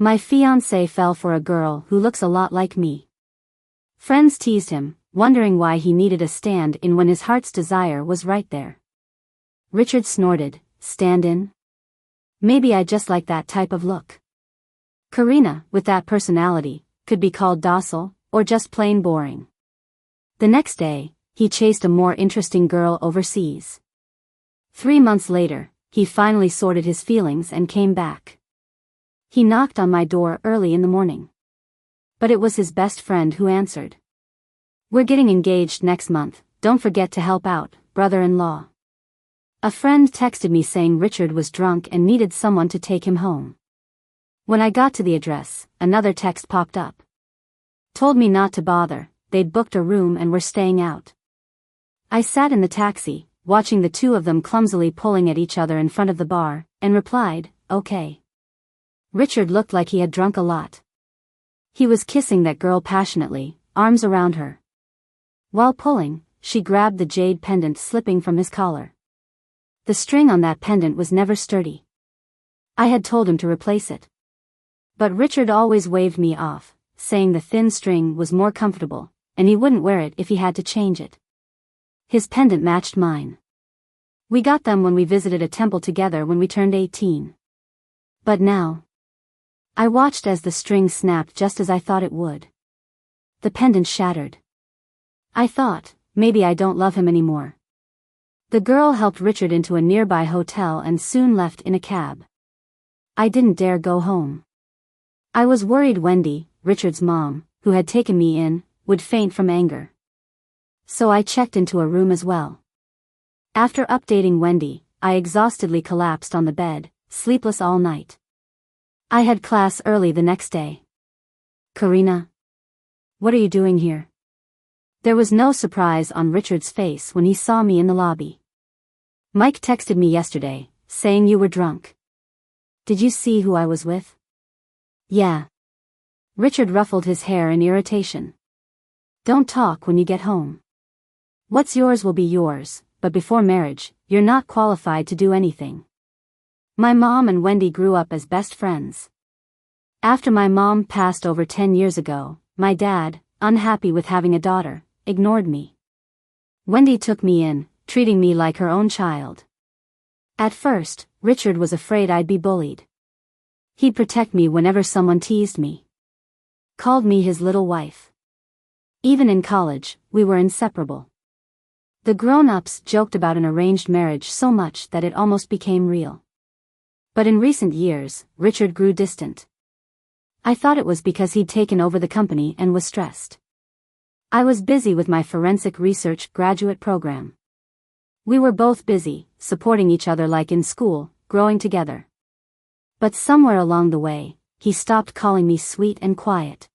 My fiancé fell for a girl who looks a lot like me. Friends teased him, wondering why he needed a stand-in when his heart's desire was right there. Richard snorted, stand-in? Maybe I just like that type of look. Karina, with that personality, could be called docile, or just plain boring. The next day, he chased a more interesting girl overseas. 3 months later, he finally sorted his feelings and came back. He knocked on my door early in the morning. But it was his best friend who answered. We're getting engaged next month, don't forget to help out, brother-in-law. A friend texted me saying Richard was drunk and needed someone to take him home. When I got to the address, another text popped up. Told me not to bother, they'd booked a room and were staying out. I sat in the taxi, watching the two of them clumsily pulling at each other in front of the bar, and replied, okay. Richard looked like he had drunk a lot. He was kissing that girl passionately, arms around her. While pulling, she grabbed the jade pendant slipping from his collar. The string on that pendant was never sturdy. I had told him to replace it. But Richard always waved me off, saying the thin string was more comfortable, and he wouldn't wear it if he had to change it. His pendant matched mine. We got them when we visited a temple together when we turned 18. But now, I watched as the string snapped just as I thought it would. The pendant shattered. I thought, maybe I don't love him anymore. The girl helped Richard into a nearby hotel and soon left in a cab. I didn't dare go home. I was worried Wendy, Richard's mom, who had taken me in, would faint from anger. So I checked into a room as well. After updating Wendy, I exhaustedly collapsed on the bed, sleepless all night. I had class early the next day. Karina? What are you doing here? There was no surprise on Richard's face when he saw me in the lobby. Mike texted me yesterday, saying you were drunk. Did you see who I was with? Yeah. Richard ruffled his hair in irritation. Don't talk when you get home. What's yours will be yours, but before marriage, you're not qualified to do anything. My mom and Wendy grew up as best friends. After my mom passed over 10 years ago, my dad, unhappy with having a daughter, ignored me. Wendy took me in, treating me like her own child. At first, Richard was afraid I'd be bullied. He'd protect me whenever someone teased me. Called me his little wife. Even in college, we were inseparable. The grown-ups joked about an arranged marriage so much that it almost became real. But in recent years, Richard grew distant. I thought it was because he'd taken over the company and was stressed. I was busy with my forensic research graduate program. We were both busy, supporting each other like in school, growing together. But somewhere along the way, he stopped calling me sweet and quiet.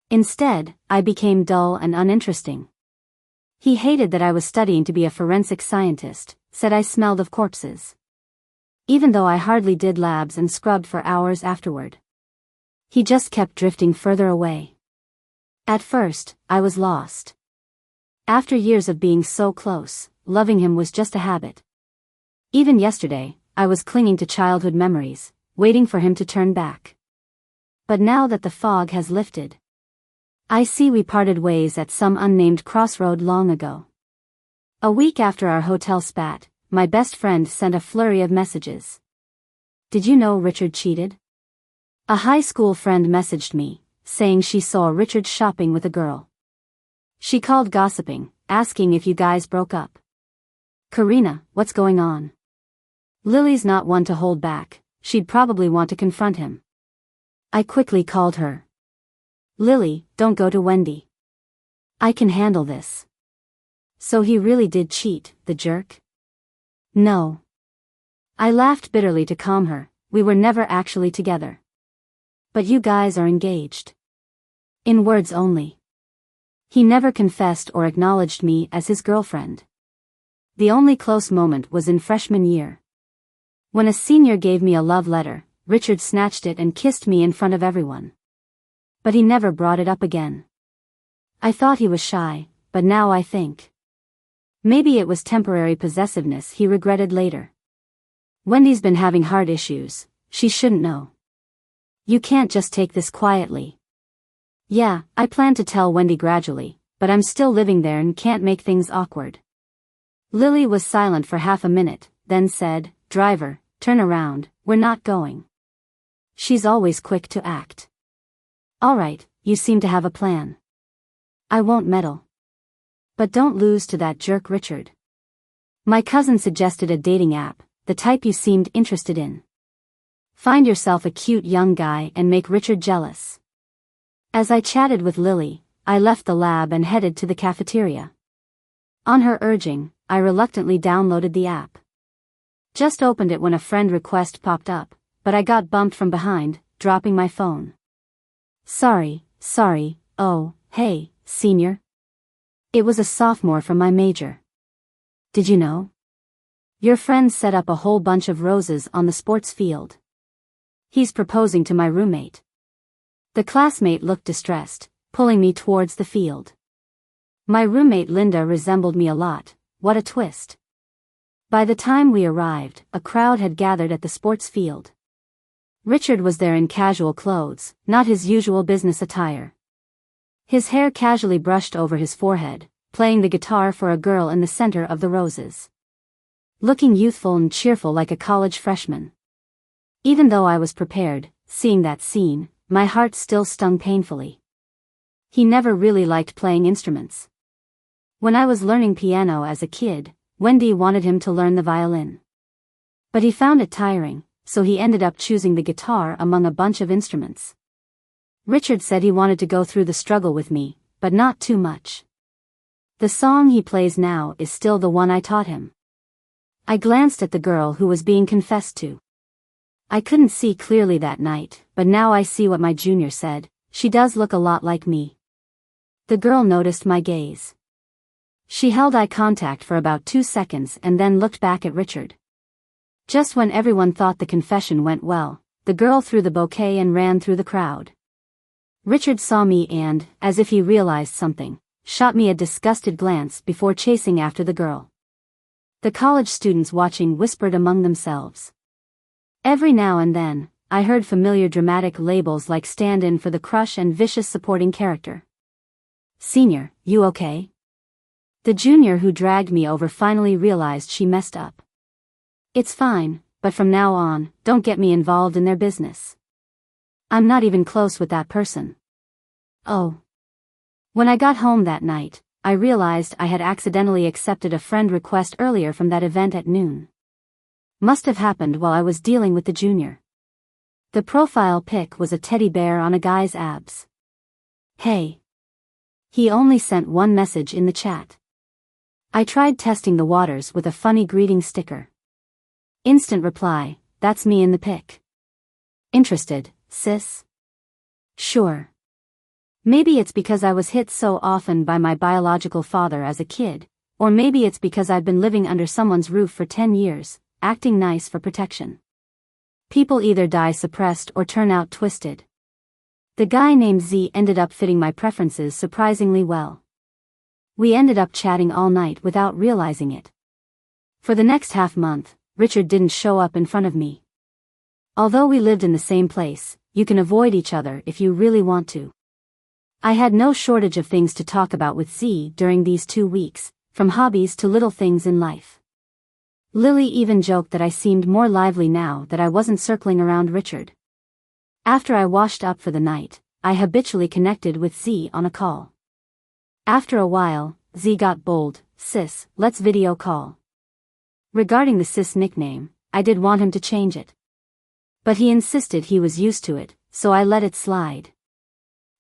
Instead, I became dull and uninteresting. He hated that I was studying to be a forensic scientist, said I smelled of corpses. Even though I hardly did labs and scrubbed for hours afterward. He just kept drifting further away. At first, I was lost. After years of being so close, loving him was just a habit. Even yesterday, I was clinging to childhood memories, waiting for him to turn back. But now that the fog has lifted, I see we parted ways at some unnamed crossroad long ago. A week after our hotel spat, my best friend sent a flurry of messages. Did you know Richard cheated? A high school friend messaged me, saying she saw Richard shopping with a girl. She called gossiping, asking if you guys broke up. Karina, what's going on? Lily's not one to hold back, she'd probably want to confront him. I quickly called her. Lily, don't go to Wendy. I can handle this. So he really did cheat, the jerk? No. I laughed bitterly to calm her, we were never actually together. But you guys are engaged. In words only. He never confessed or acknowledged me as his girlfriend. The only close moment was in freshman year. When a senior gave me a love letter, Richard snatched it and kissed me in front of everyone. But he never brought it up again. I thought he was shy, but now I think. Maybe it was temporary possessiveness he regretted later. Wendy's been having heart issues, she shouldn't know. You can't just take this quietly. Yeah, I plan to tell Wendy gradually, but I'm still living there and can't make things awkward. Lily was silent for half a minute, then said, Driver, turn around, we're not going. She's always quick to act. All right, you seem to have a plan. I won't meddle. But don't lose to that jerk Richard. My cousin suggested a dating app, the type you seemed interested in. Find yourself a cute young guy and make Richard jealous. As I chatted with Lily, I left the lab and headed to the cafeteria. On her urging, I reluctantly downloaded the app. Just opened it when a friend request popped up, but I got bumped from behind, dropping my phone. Sorry, oh, hey, senior. It was a sophomore from my major. Did you know? Your friend set up a whole bunch of roses on the sports field. He's proposing to my roommate. The classmate looked distressed, pulling me towards the field. My roommate Linda resembled me a lot, what a twist. By the time we arrived, a crowd had gathered at the sports field. Richard was there in casual clothes, not his usual business attire. His hair casually brushed over his forehead, playing the guitar for a girl in the center of the roses. Looking youthful and cheerful like a college freshman. Even though I was prepared, seeing that scene, my heart still stung painfully. He never really liked playing instruments. When I was learning piano as a kid, Wendy wanted him to learn the violin. But he found it tiring, so he ended up choosing the guitar among a bunch of instruments. Richard said he wanted to go through the struggle with me, but not too much. The song he plays now is still the one I taught him. I glanced at the girl who was being confessed to. I couldn't see clearly that night, but now I see what my junior said, she does look a lot like me. The girl noticed my gaze. She held eye contact for about 2 seconds and then looked back at Richard. Just when everyone thought the confession went well, the girl threw the bouquet and ran through the crowd. Richard saw me and, as if he realized something, shot me a disgusted glance before chasing after the girl. The college students watching whispered among themselves. Every now and then, I heard familiar dramatic labels like stand-in for the crush and vicious supporting character. Senior, you okay? The junior who dragged me over finally realized she messed up. It's fine, but from now on, don't get me involved in their business. I'm not even close with that person. Oh. When I got home that night, I realized I had accidentally accepted a friend request earlier from that event at noon. Must have happened while I was dealing with the junior. The profile pic was a teddy bear on a guy's abs. Hey. He only sent one message in the chat. I tried testing the waters with a funny greeting sticker. Instant reply, that's me in the pic. Interested, sis? Sure. Maybe it's because I was hit so often by my biological father as a kid, or maybe it's because I've been living under someone's roof for 10 years, acting nice for protection. People either die suppressed or turn out twisted. The guy named Z ended up fitting my preferences surprisingly well. We ended up chatting all night without realizing it. For the next half-month, Richard didn't show up in front of me. Although we lived in the same place, you can avoid each other if you really want to. I had no shortage of things to talk about with Z during these 2 weeks, from hobbies to little things in life. Lily even joked that I seemed more lively now that I wasn't circling around Richard. After I washed up for the night, I habitually connected with Z on a call. After a while, Z got bold, sis, let's video call. Regarding the sis nickname, I did want him to change it. But he insisted he was used to it, so I let it slide.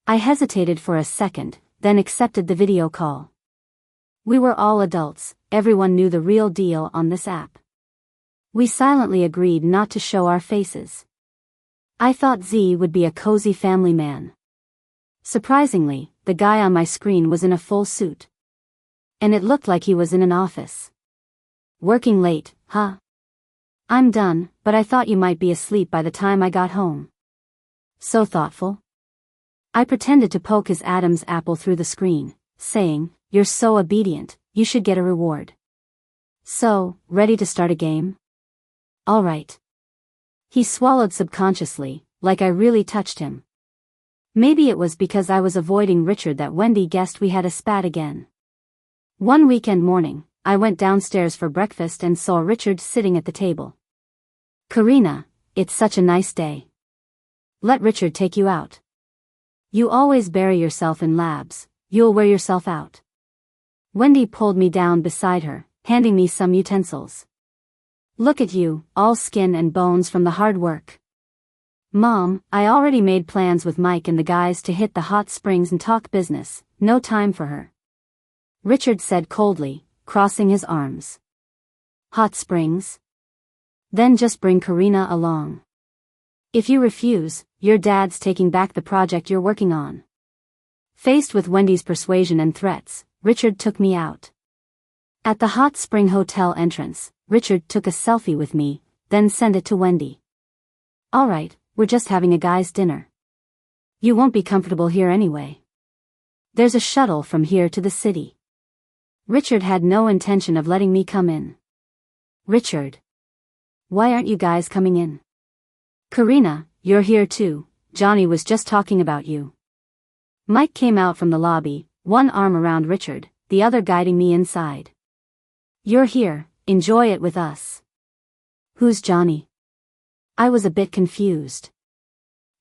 I hesitated for a second, then accepted the video call. We were all adults, everyone knew the real deal on this app. We silently agreed not to show our faces. I thought Z would be a cozy family man. Surprisingly, the guy on my screen was in a full suit. And it looked like he was in an office. Working late, huh? I'm done, but I thought you might be asleep by the time I got home. So thoughtful. I pretended to poke his Adam's apple through the screen, saying, you're so obedient, you should get a reward. So, ready to start a game? All right. He swallowed subconsciously, like I really touched him. Maybe it was because I was avoiding Richard that Wendy guessed we had a spat again. One weekend morning, I went downstairs for breakfast and saw Richard sitting at the table. "Karina, it's such a nice day. Let Richard take you out. You always bury yourself in labs, you'll wear yourself out." Wendy pulled me down beside her, handing me some utensils. "Look at you, all skin and bones from the hard work." "Mom, I already made plans with Mike and the guys to hit the hot springs and talk business, no time for her," Richard said coldly, crossing his arms. "Hot springs? Then just bring Karina along. If you refuse, your dad's taking back the project you're working on." Faced with Wendy's persuasion and threats, Richard took me out. At the Hot Spring Hotel entrance, Richard took a selfie with me, then sent it to Wendy. "All right, we're just having a guy's dinner. You won't be comfortable here anyway. There's a shuttle from here to the city." Richard had no intention of letting me come in. "Richard, why aren't you guys coming in? Karina, you're here too, Johnny was just talking about you." Mike came out from the lobby, one arm around Richard, the other guiding me inside. "You're here, enjoy it with us." "Who's Johnny?" I was a bit confused.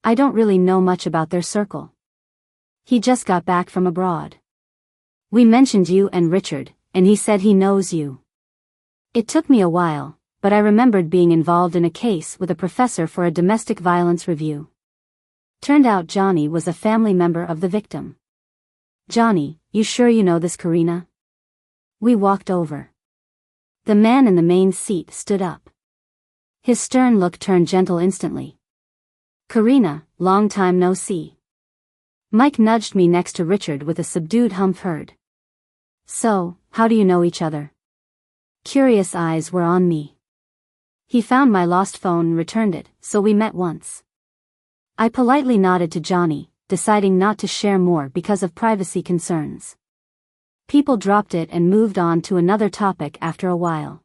I don't really know much about their circle. He just got back from abroad. "We mentioned you and Richard, and he said he knows you." It took me a while, but I remembered being involved in a case with a professor for a domestic violence review. Turned out Johnny was a family member of the victim. "Johnny, you sure you know this Karina?" We walked over. The man in the main seat stood up. His stern look turned gentle instantly. "Karina, long time no see." Mike nudged me next to Richard with a subdued humph heard. "So, how do you know each other?" Curious eyes were on me. He found my lost phone and returned it, so we met once. I politely nodded to Johnny, deciding not to share more because of privacy concerns. People dropped it and moved on to another topic after a while.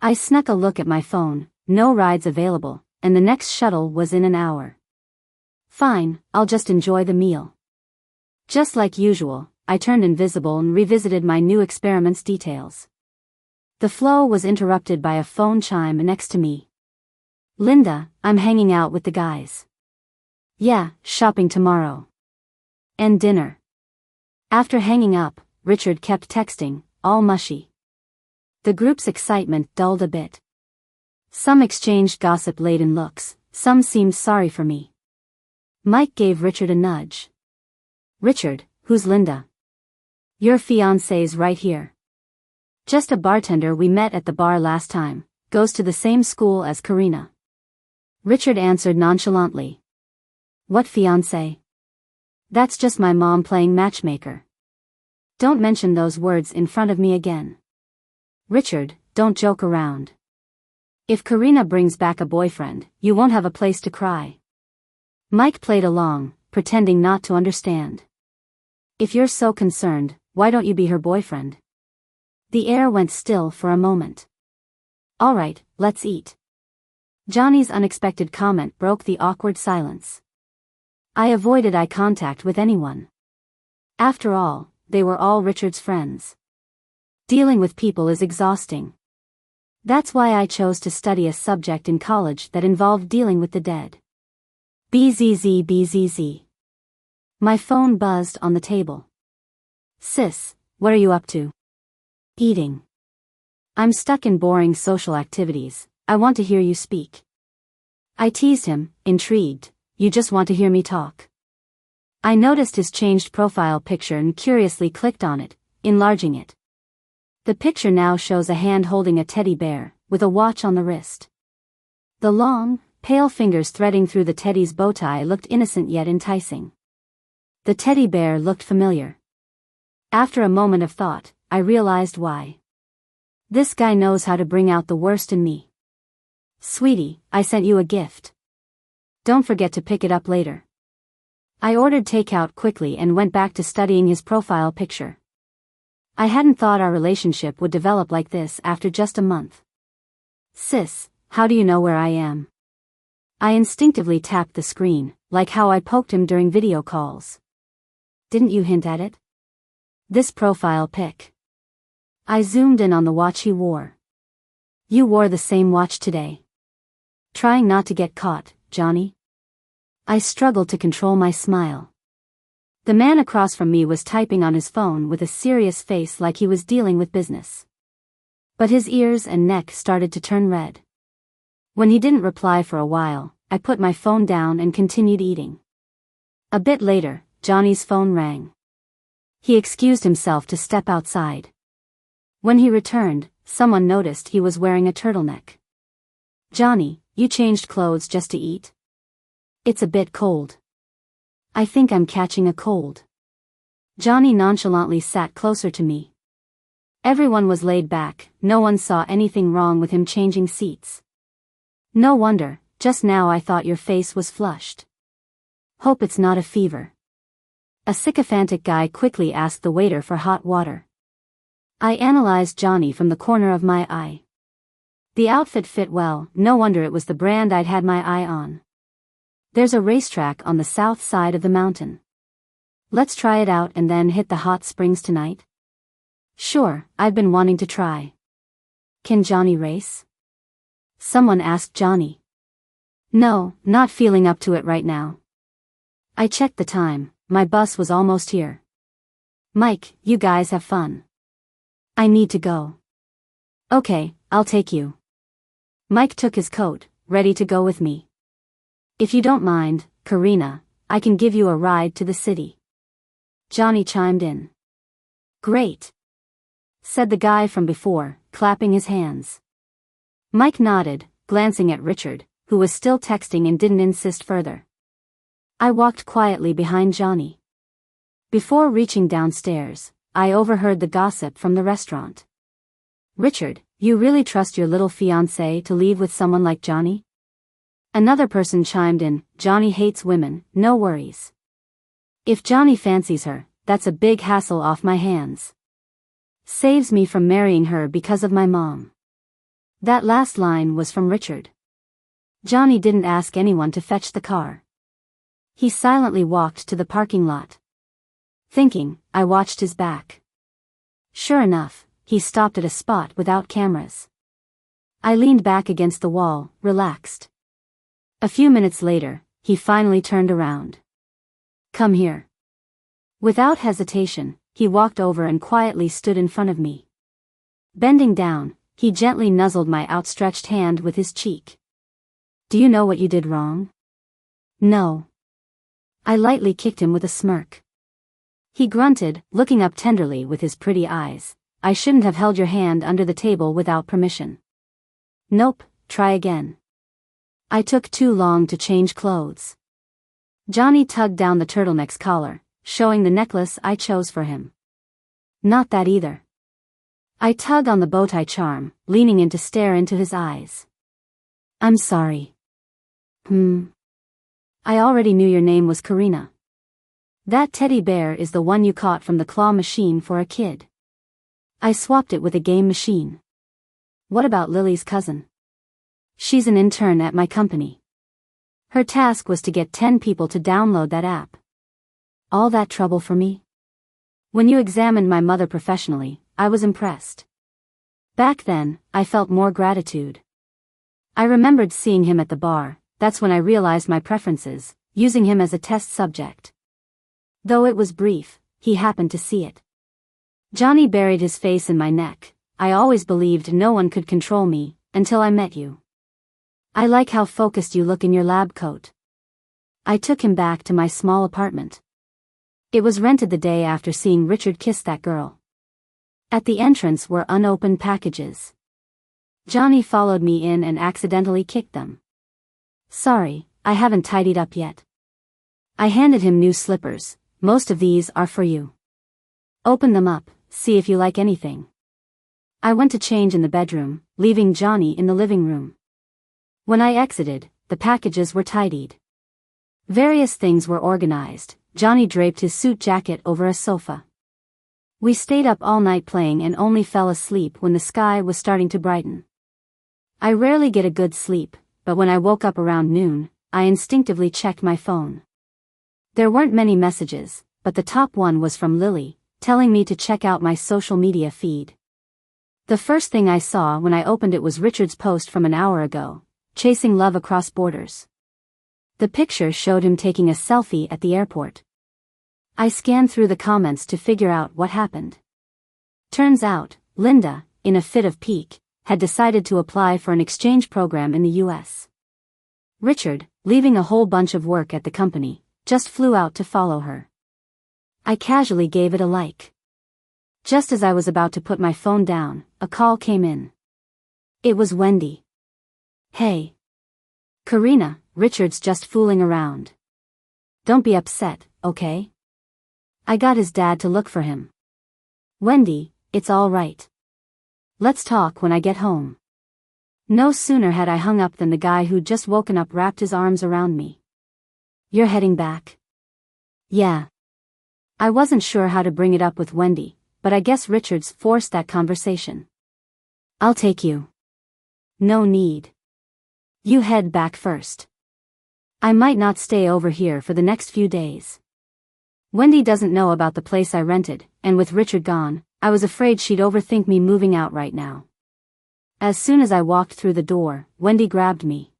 I snuck a look at my phone, no rides available, and the next shuttle was in an hour. Fine, I'll just enjoy the meal. Just like usual, I turned invisible and revisited my new experiment's details. The flow was interrupted by a phone chime next to me. "Linda, I'm hanging out with the guys." "Yeah, shopping tomorrow." "And dinner." After hanging up, Richard kept texting, all mushy. The group's excitement dulled a bit. Some exchanged gossip-laden looks, some seemed sorry for me. Mike gave Richard a nudge. "Richard, who's Linda?" "Your fiancé's right here." "Just a bartender we met at the bar last time, goes to the same school as Karina." Richard answered nonchalantly. "What fiancé?" "That's just my mom playing matchmaker." "Don't mention those words in front of me again." "Richard, don't joke around. If Karina brings back a boyfriend, you won't have a place to cry." Mike played along, pretending not to understand. "If you're so concerned, why don't you be her boyfriend?" The air went still for a moment. "All right, let's eat." Johnny's unexpected comment broke the awkward silence. I avoided eye contact with anyone. After all, they were all Richard's friends. Dealing with people is exhausting. That's why I chose to study a subject in college that involved dealing with the dead. BZZ. My phone buzzed on the table. "Sis, what are you up to?" "Eating." "I'm stuck in boring social activities, I want to hear you speak." I teased him, intrigued. "You just want to hear me talk?" I noticed his changed profile picture and curiously clicked on it, enlarging it. The picture now shows a hand holding a teddy bear, with a watch on the wrist. The long, pale fingers threading through the teddy's bow tie looked innocent yet enticing. The teddy bear looked familiar. After a moment of thought, I realized why. This guy knows how to bring out the worst in me. "Sweetie, I sent you a gift. Don't forget to pick it up later." I ordered takeout quickly and went back to studying his profile picture. I hadn't thought our relationship would develop like this after just a month. "Sis, how do you know where I am?" I instinctively tapped the screen, like how I poked him during video calls. Didn't you hint at it? This profile pic. I zoomed in on the watch he wore. You wore the same watch today. Trying not to get caught, Johnny? I struggled to control my smile. The man across from me was typing on his phone with a serious face like he was dealing with business. But his ears and neck started to turn red. When he didn't reply for a while, I put my phone down and continued eating. A bit later, Johnny's phone rang. He excused himself to step outside. When he returned, someone noticed he was wearing a turtleneck. Johnny, you changed clothes just to eat? It's a bit cold. I think I'm catching a cold. Johnny nonchalantly sat closer to me. Everyone was laid back, no one saw anything wrong with him changing seats. No wonder, just now I thought your face was flushed. Hope it's not a fever. A sycophantic guy quickly asked the waiter for hot water. I analyzed Johnny from the corner of my eye. The outfit fit well, no wonder it was the brand I'd had my eye on. There's a racetrack on the south side of the mountain. Let's try it out and then hit the hot springs tonight? Sure, I've been wanting to try. Can Johnny race? Someone asked Johnny. No, not feeling up to it right now. I checked the time, my bus was almost here. Mike, you guys have fun. I need to go. Okay, I'll take you. Mike took his coat, ready to go with me. If you don't mind, Karina, I can give you a ride to the city. Johnny chimed in. Great, said the guy from before, clapping his hands. Mike nodded, glancing at Richard, who was still texting and didn't insist further. I walked quietly behind Johnny. Before reaching downstairs, I overheard the gossip from the restaurant. Richard, you really trust your little fiancé to leave with someone like Johnny? Another person chimed in, Johnny hates women, no worries. If Johnny fancies her, that's a big hassle off my hands. Saves me from marrying her because of my mom. That last line was from Richard. Johnny didn't ask anyone to fetch the car. He silently walked to the parking lot. Thinking, I watched his back. Sure enough, he stopped at a spot without cameras. I leaned back against the wall, relaxed. A few minutes later, he finally turned around. Come here. Without hesitation, he walked over and quietly stood in front of me. Bending down, he gently nuzzled my outstretched hand with his cheek. Do you know what you did wrong? No. I lightly kicked him with a smirk. He grunted, looking up tenderly with his pretty eyes. I shouldn't have held your hand under the table without permission. Nope, try again. I took too long to change clothes. Johnny tugged down the turtleneck's collar, showing the necklace I chose for him. Not that either. I tugged on the bowtie charm, leaning in to stare into his eyes. I'm sorry. I already knew your name was Karina. That teddy bear is the one you caught from the claw machine for a kid. I swapped it with a game machine. What about Lily's cousin? She's an intern at my company. Her task was to get 10 people to download that app. All that trouble for me? When you examined my mother professionally, I was impressed. Back then, I felt more gratitude. I remembered seeing him at the bar, that's when I realized my preferences, using him as a test subject. Though it was brief, he happened to see it. Johnny buried his face in my neck. I always believed no one could control me, until I met you. I like how focused you look in your lab coat. I took him back to my small apartment. It was rented the day after seeing Richard kiss that girl. At the entrance were unopened packages. Johnny followed me in and accidentally kicked them. Sorry, I haven't tidied up yet. I handed him new slippers. Most of these are for you. Open them up, see if you like anything. I went to change in the bedroom, leaving Johnny in the living room. When I exited, the packages were tidied. Various things were organized. Johnny draped his suit jacket over a sofa. We stayed up all night playing and only fell asleep when the sky was starting to brighten. I rarely get a good sleep, but when I woke up around noon, I instinctively checked my phone. There weren't many messages, but the top one was from Lily, telling me to check out my social media feed. The first thing I saw when I opened it was Richard's post from an hour ago, chasing love across borders. The picture showed him taking a selfie at the airport. I scanned through the comments to figure out what happened. Turns out, Linda, in a fit of pique, had decided to apply for an exchange program in the US. Richard, leaving a whole bunch of work at the company, just flew out to follow her. I casually gave it a like. Just as I was about to put my phone down, a call came in. It was Wendy. "Hey. Karina, Richard's just fooling around. Don't be upset, okay? I got his dad to look for him." "Wendy, it's all right. Let's talk when I get home." No sooner had I hung up than the guy who'd just woken up wrapped his arms around me. "You're heading back?" "Yeah." I wasn't sure how to bring it up with Wendy, but I guess Richard's forced that conversation. "I'll take you." "No need. You head back first. I might not stay over here for the next few days." Wendy doesn't know about the place I rented, and with Richard gone, I was afraid she'd overthink me moving out right now. As soon as I walked through the door, Wendy grabbed me.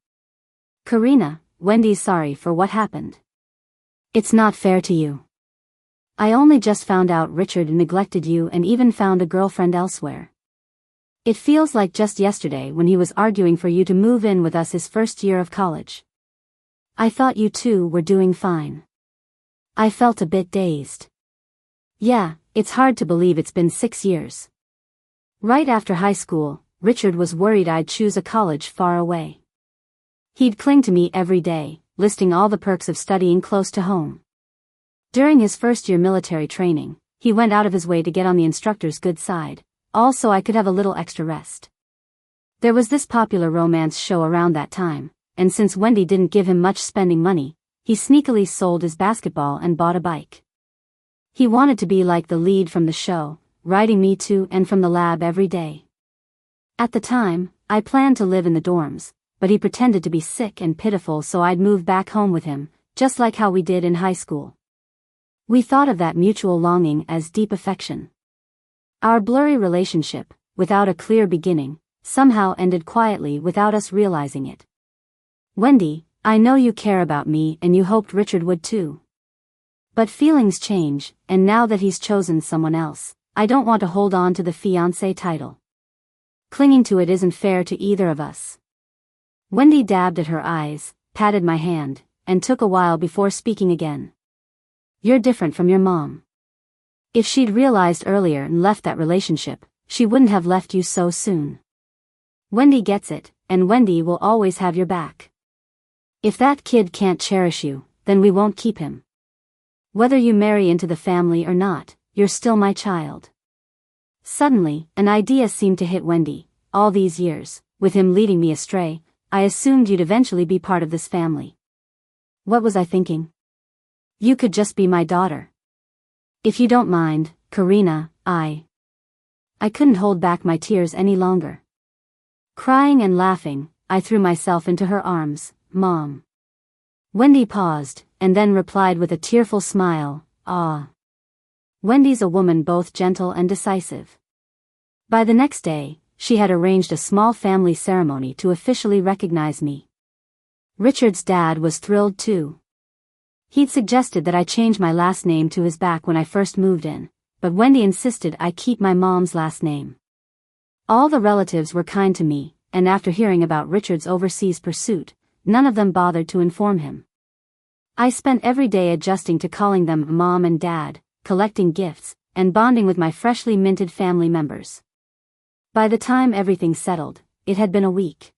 "Karina, Wendy's sorry for what happened. It's not fair to you. I only just found out Richard neglected you and even found a girlfriend elsewhere. It feels like just yesterday when he was arguing for you to move in with us his first year of college. I thought you two were doing fine." I felt a bit dazed. Yeah, it's hard to believe it's been 6 years. Right after high school, Richard was worried I'd choose a college far away. He'd cling to me every day, listing all the perks of studying close to home. During his first-year military training, he went out of his way to get on the instructor's good side, all so I could have a little extra rest. There was this popular romance show around that time, and since Wendy didn't give him much spending money, he sneakily sold his basketball and bought a bike. He wanted to be like the lead from the show, riding me to and from the lab every day. At the time, I planned to live in the dorms, but he pretended to be sick and pitiful so I'd move back home with him, just like how we did in high school. We thought of that mutual longing as deep affection. Our blurry relationship, without a clear beginning, somehow ended quietly without us realizing it. "Wendy, I know you care about me and you hoped Richard would too. But feelings change, and now that he's chosen someone else, I don't want to hold on to the fiancé title. Clinging to it isn't fair to either of us." Wendy dabbed at her eyes, patted my hand, and took a while before speaking again. "You're different from your mom. If she'd realized earlier and left that relationship, she wouldn't have left you so soon. Wendy gets it, and Wendy will always have your back. If that kid can't cherish you, then we won't keep him. Whether you marry into the family or not, you're still my child." Suddenly, an idea seemed to hit Wendy. All these years, with him leading me astray, I assumed you'd eventually be part of this family. What was I thinking? You could just be my daughter. If you don't mind, Karina, I couldn't hold back my tears any longer. Crying and laughing, I threw myself into her arms. "Mom." Wendy paused, and then replied with a tearful smile, "Ah." Wendy's a woman both gentle and decisive. By the next day, she had arranged a small family ceremony to officially recognize me. Richard's dad was thrilled too. He'd suggested that I change my last name to his back when I first moved in, but Wendy insisted I keep my mom's last name. All the relatives were kind to me, and after hearing about Richard's overseas pursuit, none of them bothered to inform him. I spent every day adjusting to calling them Mom and Dad, collecting gifts, and bonding with my freshly minted family members. By the time everything settled, it had been a week.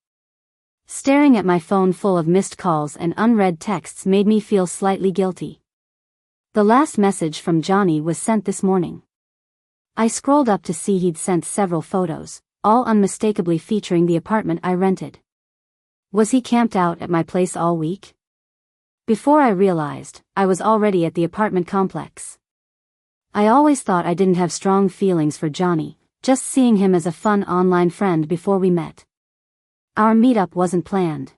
Staring at my phone full of missed calls and unread texts made me feel slightly guilty. The last message from Johnny was sent this morning. I scrolled up to see he'd sent several photos, all unmistakably featuring the apartment I rented. Was he camped out at my place all week? Before I realized, I was already at the apartment complex. I always thought I didn't have strong feelings for Johnny, just seeing him as a fun online friend before we met. Our meetup wasn't planned.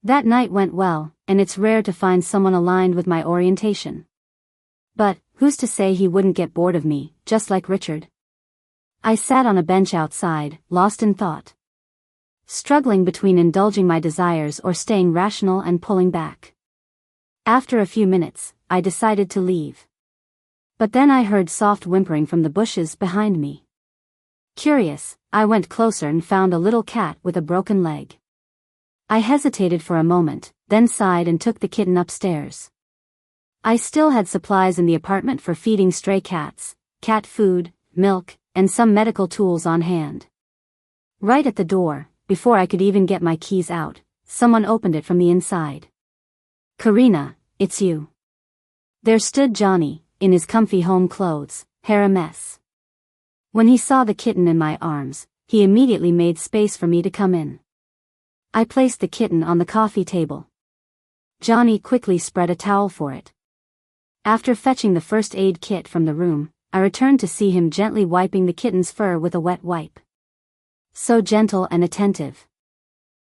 That night went well, and it's rare to find someone aligned with my orientation. But, who's to say he wouldn't get bored of me, just like Richard? I sat on a bench outside, lost in thought, struggling between indulging my desires or staying rational and pulling back. After a few minutes, I decided to leave. But then I heard soft whimpering from the bushes behind me. Curious, I went closer and found a little cat with a broken leg. I hesitated for a moment, then sighed and took the kitten upstairs. I still had supplies in the apartment for feeding stray cats, cat food, milk, and some medical tools on hand. Right at the door, before I could even get my keys out, someone opened it from the inside. "Karina, it's you." There stood Johnny, in his comfy home clothes, hair a mess. When he saw the kitten in my arms, he immediately made space for me to come in. I placed the kitten on the coffee table. Johnny quickly spread a towel for it. After fetching the first aid kit from the room, I returned to see him gently wiping the kitten's fur with a wet wipe. So gentle and attentive.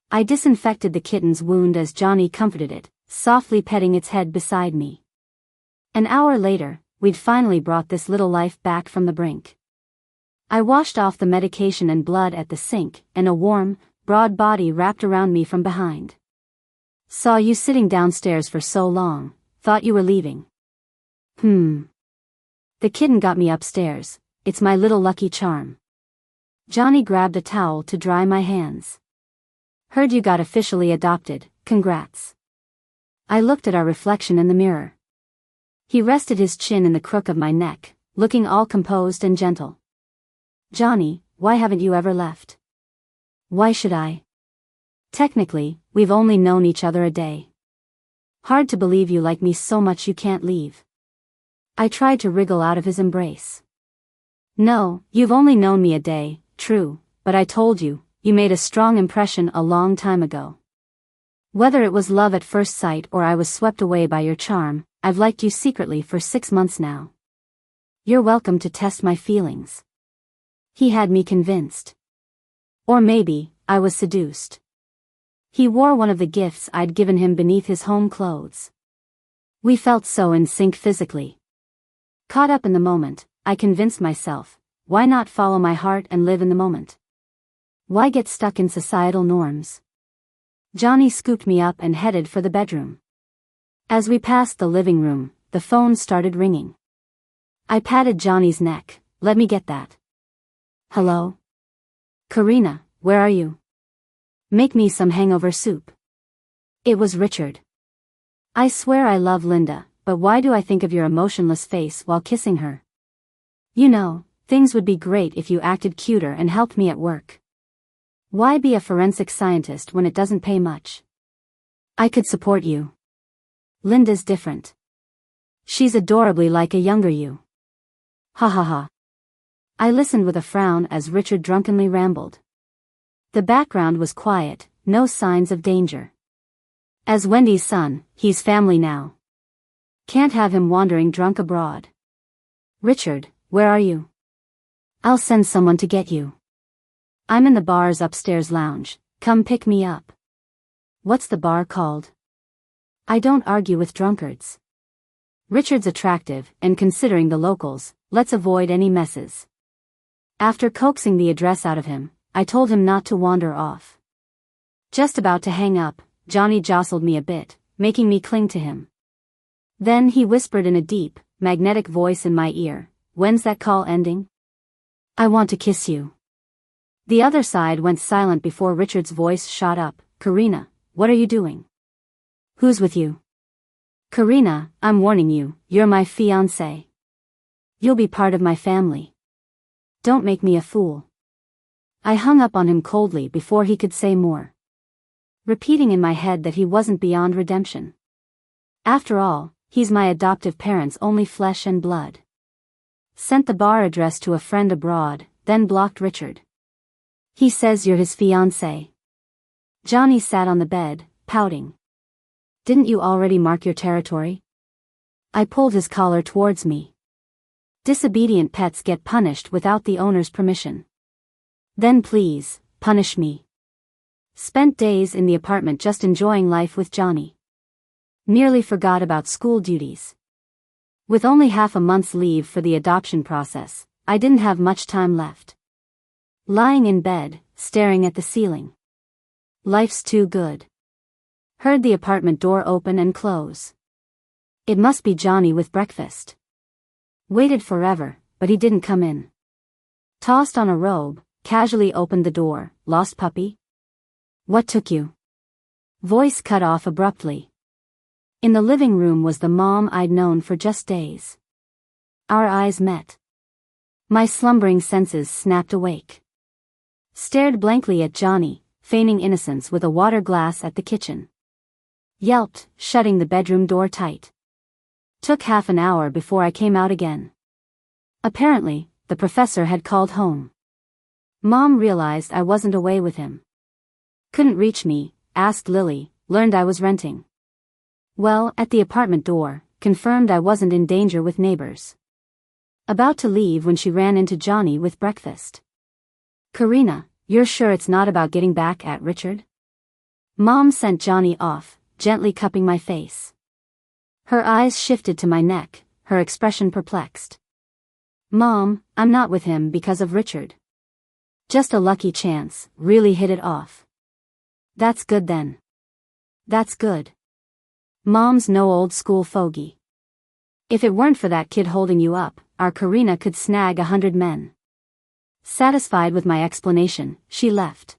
I disinfected the kitten's wound as Johnny comforted it, softly petting its head beside me. An hour later, we'd finally brought this little life back from the brink. I washed off the medication and blood at the sink, and a warm, broad body wrapped around me from behind. "Saw you sitting downstairs for so long, thought you were leaving." The kitten got me upstairs, it's my little lucky charm. Johnny grabbed a towel to dry my hands. "Heard you got officially adopted, congrats." I looked at our reflection in the mirror. He rested his chin in the crook of my neck, looking all composed and gentle. "Johnny, why haven't you ever left?" "Why should I? Technically, we've only known each other a day. Hard to believe you like me so much you can't leave." I tried to wriggle out of his embrace. "No, you've only known me a day, true, but I told you, you made a strong impression a long time ago. Whether it was love at first sight or I was swept away by your charm, I've liked you secretly for 6 months now. You're welcome to test my feelings." He had me convinced. Or maybe, I was seduced. He wore one of the gifts I'd given him beneath his home clothes. We felt so in sync physically. Caught up in the moment, I convinced myself, why not follow my heart and live in the moment? Why get stuck in societal norms? Johnny scooped me up and headed for the bedroom. As we passed the living room, the phone started ringing. I patted Johnny's neck. "Let me get that." "Hello? Karina, where are you? Make me some hangover soup." It was Richard. "I swear I love Linda, but why do I think of your emotionless face while kissing her? You know, things would be great if you acted cuter and helped me at work. Why be a forensic scientist when it doesn't pay much? I could support you. Linda's different. She's adorably like a younger you." Ha ha ha. I listened with a frown as Richard drunkenly rambled. The background was quiet, no signs of danger. "As Wendy's son, he's family now. Can't have him wandering drunk abroad." "Richard, where are you?" "I'll send someone to get you. I'm in the bar's upstairs lounge, come pick me up." "What's the bar called?" "I don't argue with drunkards. Richard's attractive, and considering the locals, let's avoid any messes." After coaxing the address out of him, I told him not to wander off. Just about to hang up, Johnny jostled me a bit, making me cling to him. Then he whispered in a deep, magnetic voice in my ear, "When's that call ending? I want to kiss you." The other side went silent before Richard's voice shot up. "Karina, what are you doing? Who's with you?" "Karina, I'm warning you, you're my fiancé. You'll be part of my family. Don't make me a fool." I hung up on him coldly before he could say more, repeating in my head that he wasn't beyond redemption. After all, he's my adoptive parents' only flesh and blood. Sent the bar address to a friend abroad, then blocked Richard. "He says you're his fiancé." Johnny sat on the bed, pouting. "Didn't you already mark your territory?" I pulled his collar towards me. Disobedient pets get punished without the owner's permission. "Then please, punish me. Spent days in the apartment just enjoying life with Johnny. Nearly forgot about school duties. With only half a month's leave for the adoption process, I didn't have much time left. Lying in bed, staring at the ceiling. Life's too good. Heard the apartment door open and close. It must be Johnny with breakfast. Waited forever, but he didn't come in. Tossed on a robe, casually opened the door. Lost puppy? What took you? Voice cut off abruptly. In the living room was the mom I'd known for just days. Our eyes met. My slumbering senses snapped awake. Stared blankly at Johnny, feigning innocence with a water glass at the kitchen. Yelped, shutting the bedroom door tight. Took half an hour before I came out again. Apparently, the professor had called home. Mom realized I wasn't away with him. Couldn't reach me, asked Lily, learned I was renting. Well, at the apartment door, confirmed I wasn't in danger with neighbors. About to leave when she ran into Johnny with breakfast. Karina, you're sure it's not about getting back at Richard? Mom sent Johnny off, gently cupping my face. Her eyes shifted to my neck, her expression perplexed. Mom, I'm not with him because of Richard. Just a lucky chance, really hit it off. That's good then. That's good. Mom's no old school fogey. If it weren't for that kid holding you up, our Karina could snag 100 men. Satisfied with my explanation, she left.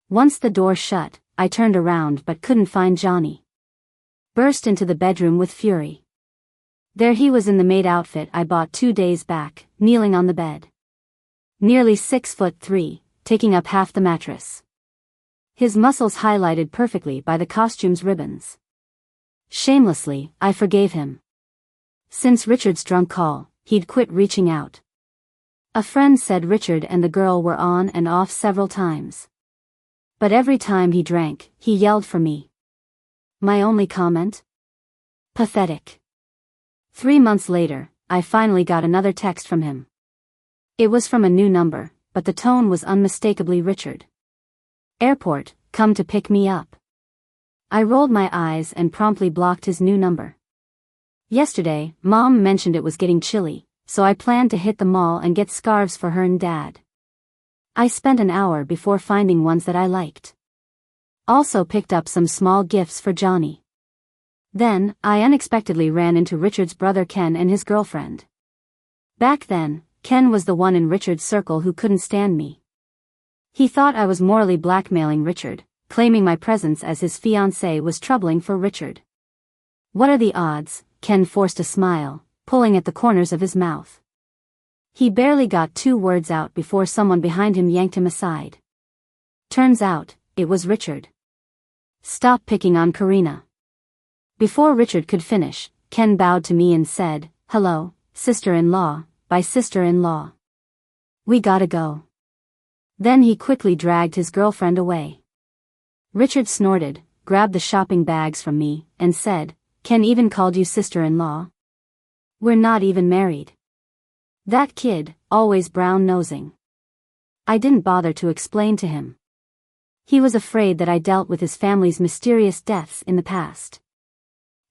Once the door shut, I turned around but couldn't find Johnny. Burst into the bedroom with fury. There he was in the maid outfit I bought 2 days back, kneeling on the bed. Nearly 6'3", taking up half the mattress. His muscles highlighted perfectly by the costume's ribbons. Shamelessly, I forgave him. Since Richard's drunk call, he'd quit reaching out. A friend said Richard and the girl were on and off several times. But every time he drank, he yelled for me. My only comment? Pathetic. 3 months later, I finally got another text from him. It was from a new number, but the tone was unmistakably Richard. Airport, come to pick me up. I rolled my eyes and promptly blocked his new number. Yesterday, Mom mentioned it was getting chilly, so I planned to hit the mall and get scarves for her and Dad. I spent an hour before finding ones that I liked. Also picked up some small gifts for Johnny. Then, I unexpectedly ran into Richard's brother Ken and his girlfriend. Back then, Ken was the one in Richard's circle who couldn't stand me. He thought I was morally blackmailing Richard, claiming my presence as his fiancée was troubling for Richard. What are the odds? Ken forced a smile, pulling at the corners of his mouth. He barely got 2 words out before someone behind him yanked him aside. Turns out, it was Richard. Stop picking on Karina. Before Richard could finish, Ken bowed to me and said, hello, sister-in-law, by sister-in-law. We gotta go. Then he quickly dragged his girlfriend away. Richard snorted, grabbed the shopping bags from me, and said, Ken even called you sister-in-law? We're not even married. That kid, always brown-nosing. I didn't bother to explain to him. He was afraid that I dealt with his family's mysterious deaths in the past.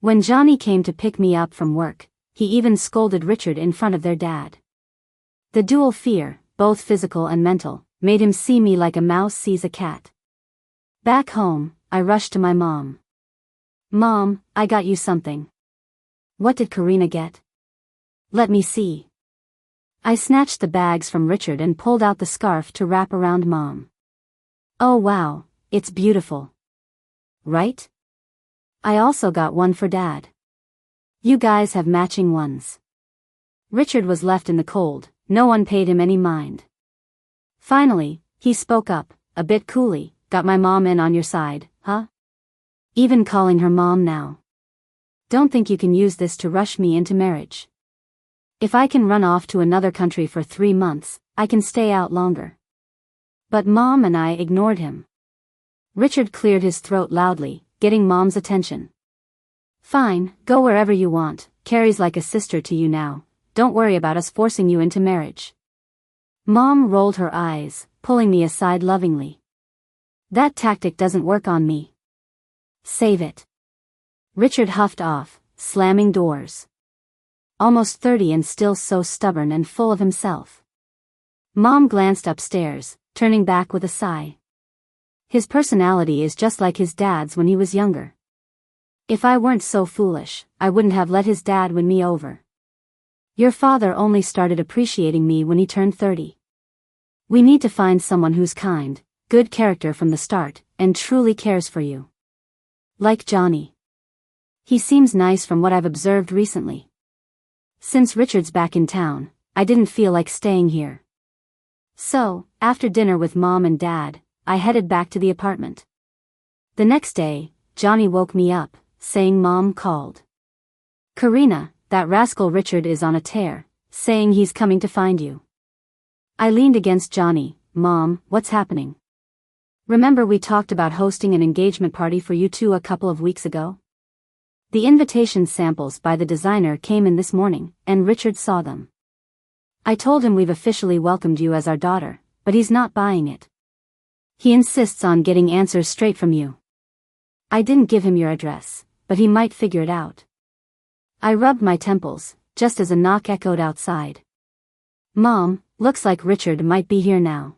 When Johnny came to pick me up from work, he even scolded Richard in front of their dad. The dual fear, both physical and mental, made him see me like a mouse sees a cat. Back home, I rushed to my mom. Mom, I got you something. What did Karina get? Let me see. I snatched the bags from Richard and pulled out the scarf to wrap around Mom. Oh wow, it's beautiful. Right? I also got one for Dad. You guys have matching ones. Richard was left in the cold, no one paid him any mind. Finally, he spoke up, a bit coolly, got my mom in on your side, huh? Even calling her mom now. Don't think you can use this to rush me into marriage. If I can run off to another country for 3 months, I can stay out longer. But Mom and I ignored him. Richard cleared his throat loudly, getting Mom's attention. Fine, go wherever you want, Carrie's like a sister to you now, don't worry about us forcing you into marriage. Mom rolled her eyes, pulling me aside lovingly. That tactic doesn't work on me. Save it. Richard huffed off, slamming doors. Almost 30 and still so stubborn and full of himself. Mom glanced upstairs, turning back with a sigh. His personality is just like his dad's when he was younger. If I weren't so foolish, I wouldn't have let his dad win me over. Your father only started appreciating me when he turned 30. We need to find someone who's kind, good character from the start, and truly cares for you. Like Johnny. He seems nice from what I've observed recently. Since Richard's back in town, I didn't feel like staying here. So, after dinner with Mom and Dad, I headed back to the apartment. The next day, Johnny woke me up, saying Mom called. Karina, that rascal Richard is on a tear, saying he's coming to find you. I leaned against Johnny. Mom, what's happening? Remember we talked about hosting an engagement party for you two a couple of weeks ago? The invitation samples by the designer came in this morning, and Richard saw them. I told him we've officially welcomed you as our daughter, but he's not buying it. He insists on getting answers straight from you. I didn't give him your address, but he might figure it out. I rubbed my temples, just as a knock echoed outside. Mom, looks like Richard might be here now.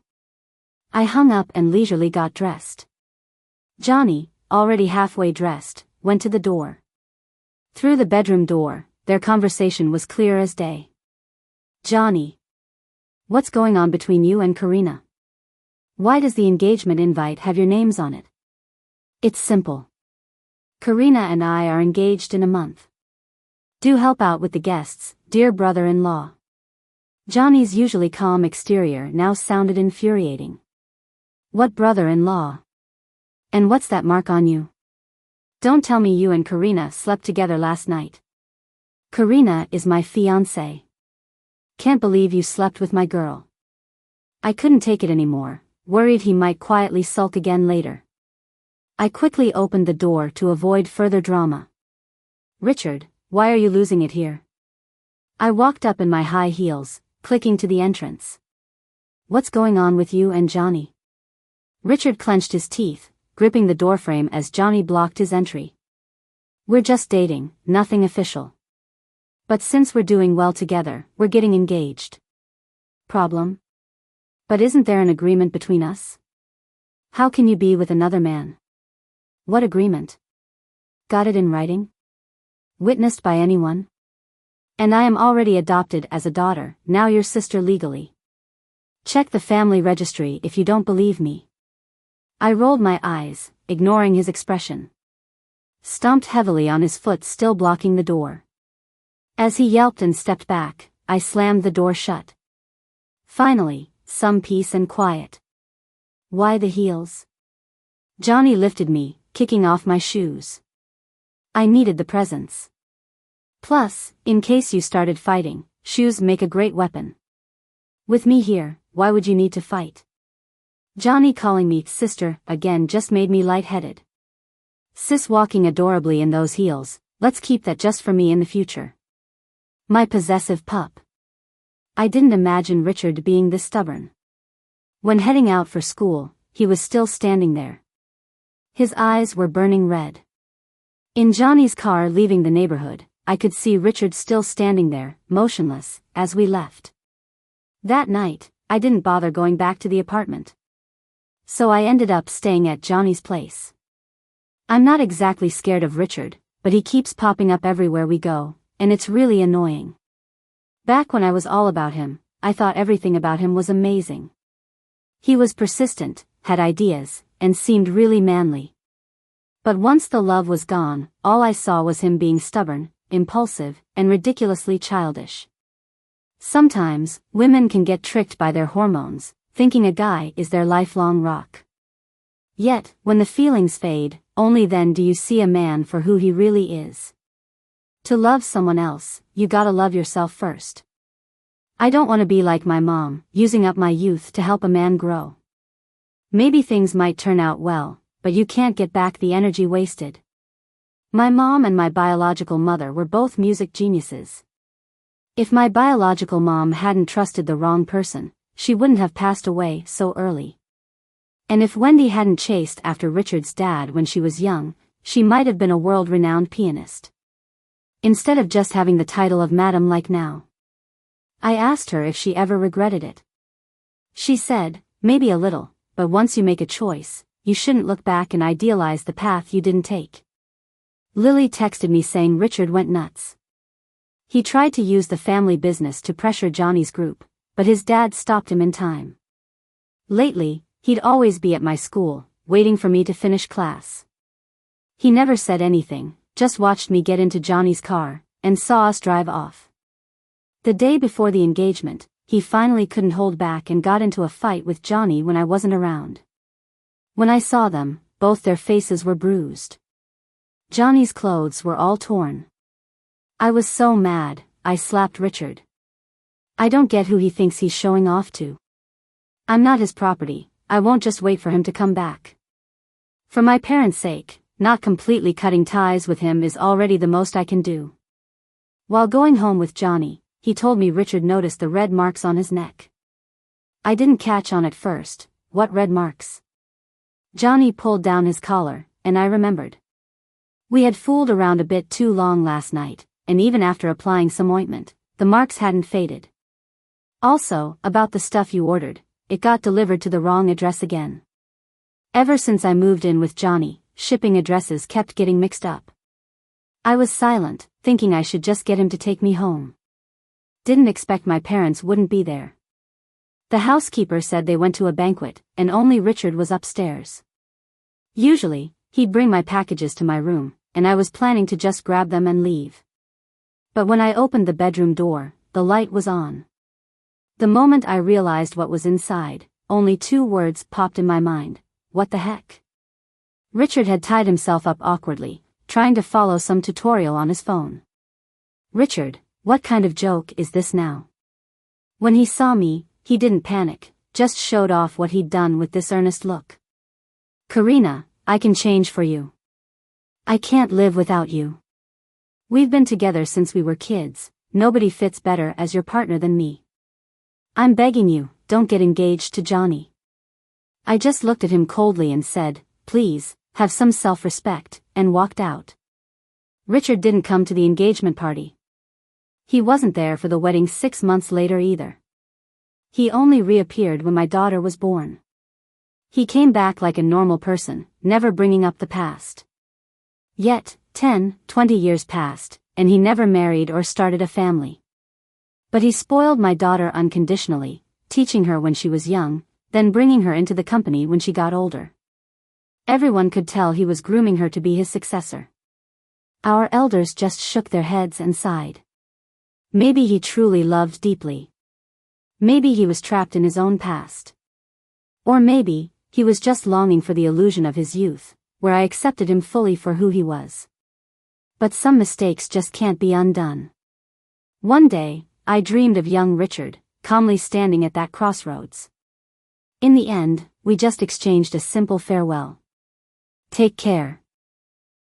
I hung up and leisurely got dressed. Johnny, already halfway dressed, went to the door. Through the bedroom door, their conversation was clear as day. Johnny. What's going on between you and Karina? Why does the engagement invite have your names on it? It's simple. Karina and I are engaged in a month. Do help out with the guests, dear brother-in-law. Johnny's usually calm exterior now sounded infuriating. What brother-in-law? And what's that mark on you? Don't tell me you and Karina slept together last night. Karina is my fiancée. Can't believe you slept with my girl. I couldn't take it anymore, worried he might quietly sulk again later. I quickly opened the door to avoid further drama. Richard, why are you losing it here? I walked up in my high heels, clicking to the entrance. What's going on with you and Johnny? Richard clenched his teeth, gripping the doorframe as Johnny blocked his entry. We're just dating, nothing official. But since we're doing well together, we're getting engaged. Problem? But isn't there an agreement between us? How can you be with another man? What agreement? Got it in writing? Witnessed by anyone? And I am already adopted as a daughter, now your sister legally. Check the family registry if you don't believe me. I rolled my eyes, ignoring his expression. Stomped heavily on his foot, still blocking the door. As he yelped and stepped back, I slammed the door shut. Finally, some peace and quiet. Why the heels? Johnny lifted me, kicking off my shoes. I needed the presence. Plus, in case you started fighting, shoes make a great weapon. With me here, why would you need to fight? Johnny calling me sister again just made me lightheaded. Sis walking adorably in those heels, let's keep that just for me in the future. My possessive pup. I didn't imagine Richard being this stubborn. When heading out for school, he was still standing there. His eyes were burning red. In Johnny's car leaving the neighborhood, I could see Richard still standing there, motionless, as we left. That night, I didn't bother going back to the apartment. So I ended up staying at Johnny's place. I'm not exactly scared of Richard, but he keeps popping up everywhere we go, and it's really annoying. Back when I was all about him, I thought everything about him was amazing. He was persistent, had ideas, and seemed really manly. But once the love was gone, all I saw was him being stubborn, impulsive, and ridiculously childish. Sometimes, women can get tricked by their hormones, thinking a guy is their lifelong rock. Yet, when the feelings fade, only then do you see a man for who he really is. To love someone else, you gotta love yourself first. I don't want to be like my mom, using up my youth to help a man grow. Maybe things might turn out well, but you can't get back the energy wasted. My mom and my biological mother were both music geniuses. If my biological mom hadn't trusted the wrong person, she wouldn't have passed away so early. And if Wendy hadn't chased after Richard's dad when she was young, she might have been a world-renowned pianist. Instead of just having the title of Madam like now. I asked her if she ever regretted it. She said, maybe a little, but once you make a choice, you shouldn't look back and idealize the path you didn't take. Lily texted me saying Richard went nuts. He tried to use the family business to pressure Johnny's group, but his dad stopped him in time. Lately, he'd always be at my school, waiting for me to finish class. He never said anything, just watched me get into Johnny's car, and saw us drive off. The day before the engagement, he finally couldn't hold back and got into a fight with Johnny when I wasn't around. When I saw them, both their faces were bruised. Johnny's clothes were all torn. I was so mad, I slapped Richard. I don't get who he thinks he's showing off to. I'm not his property, I won't just wait for him to come back. For my parents' sake, not completely cutting ties with him is already the most I can do. While going home with Johnny, he told me Richard noticed the red marks on his neck. I didn't catch on at first. What red marks? Johnny pulled down his collar, and I remembered. We had fooled around a bit too long last night, and even after applying some ointment, the marks hadn't faded. Also, about the stuff you ordered, it got delivered to the wrong address again. Ever since I moved in with Johnny, shipping addresses kept getting mixed up. I was silent, thinking I should just get him to take me home. Didn't expect my parents wouldn't be there. The housekeeper said they went to a banquet, and only Richard was upstairs. Usually, he'd bring my packages to my room, and I was planning to just grab them and leave. But when I opened the bedroom door, the light was on. The moment I realized what was inside, only 2 words popped in my mind. What the heck? Richard had tied himself up awkwardly, trying to follow some tutorial on his phone. Richard, what kind of joke is this now? When he saw me, he didn't panic, just showed off what he'd done with this earnest look. Karina, I can change for you. I can't live without you. We've been together since we were kids, nobody fits better as your partner than me. I'm begging you, don't get engaged to Johnny. I just looked at him coldly and said, please, have some self-respect, and walked out. Richard didn't come to the engagement party. He wasn't there for the wedding 6 months later either. He only reappeared when my daughter was born. He came back like a normal person, never bringing up the past. Yet, 10, 20 years passed, and he never married or started a family. But he spoiled my daughter unconditionally, teaching her when she was young, then bringing her into the company when she got older. Everyone could tell he was grooming her to be his successor. Our elders just shook their heads and sighed. Maybe he truly loved deeply. Maybe he was trapped in his own past. Or maybe, he was just longing for the illusion of his youth, where I accepted him fully for who he was. But some mistakes just can't be undone. One day, I dreamed of young Richard, calmly standing at that crossroads. In the end, we just exchanged a simple farewell. Take care.